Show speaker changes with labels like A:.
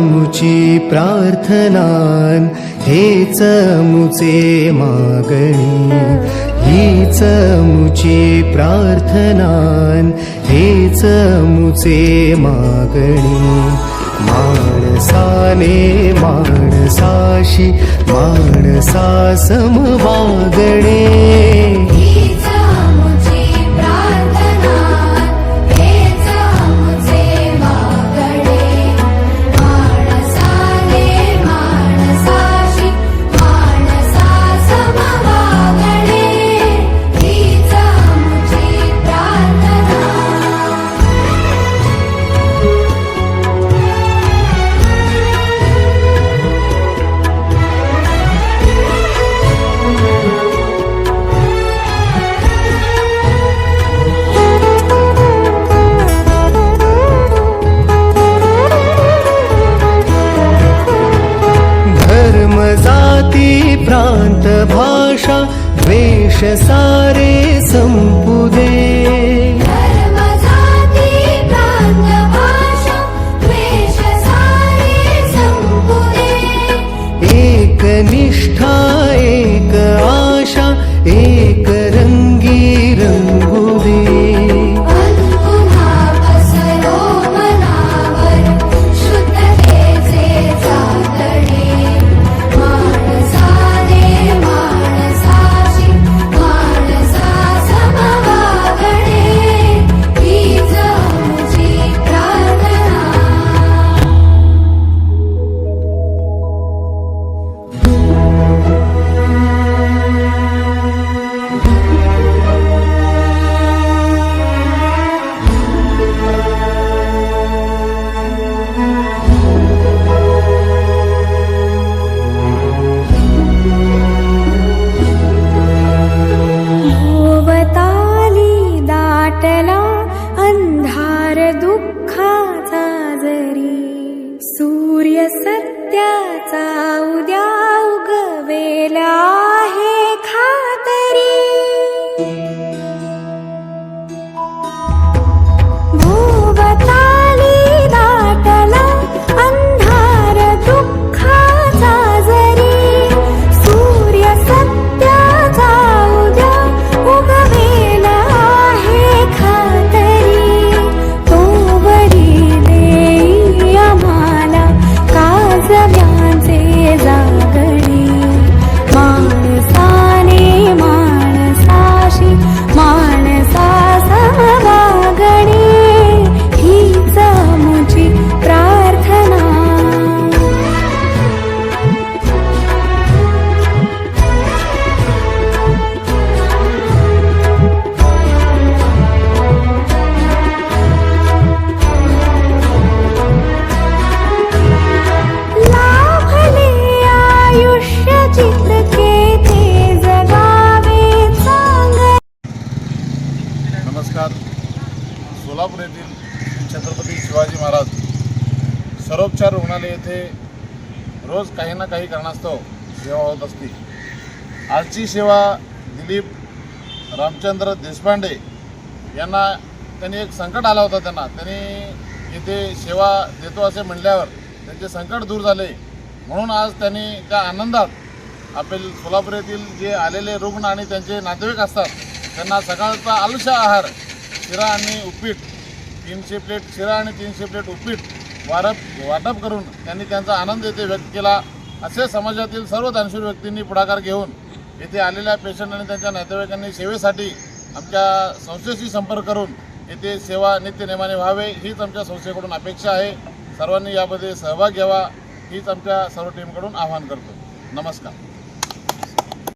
A: मुची प्रार्थनान, हेच मुचे मागणी, हीच मुची प्रार्थनान, हेच मुचे मागणी. माणसाने माणसाशी माणसा सम वागणे, जाती प्रांत भाषा द्वेष सारे संपू दे.
B: धर्म जाती प्रांत भाषा द्वेष सारे संपू दे.
A: एक निष्ठा एक आशा एक रंगी रंगू दे.
B: अंधार दुःखाचा जरी, सूर्य सत्याचा उद्या उगवेला आहे खातरी. भोवताली दाटला अंधार दुःखाचा जरी, सूर्य सत्याचा उद्या उगवेला आहे खातरी. काजव्यांचे जागणे, माणसाने माणसाशी माणसा सम वागणे, हीच मुची प्रार्थना.
C: नमस्कार. सोलापूर येथील छत्रपती शिवाजी महाराज सर्वोपचार रुग्णालय येथे रोज काही ना काही कारणास्तव सेवा होत असते. आजची सेवा दिलीप रामचंद्र देशपांडे यांना त्यांनी एक संकट आला होता. त्यांनी इथे सेवा देतो असे म्हणल्यावर त्यांचे संकट दूर झाले, म्हणून आज त्यांनी त्या आनंदात आपले सोलापूर येथील जे आलेले रुग्ण आणि त्यांचे नातेवाईक असतात त्यांना सकाळचा आलुषा आहार शिरा आणि उपीट 300 प्लेट शिरा आणि 300 प्लेट उपीट वाटप करून त्यांनी त्यांचा आनंद येथे व्यक्त केला. असे समाजातील सर्व दानशूर व्यक्तींनी पुढाकार घेऊन येथे आलेल्या पेशंट आणि त्यांच्या नातेवाईकांनी सेवेसाठी आमच्या संस्थेशी संपर्क करून येथे सेवा नित्यनेमाने व्हावे हीच आमच्या संस्थेकडून अपेक्षा आहे. सर्वांनी यामध्ये सहभाग घ्यावा हीच आमच्या सर्व टीमकडून आवाहन करतो. नमस्कार.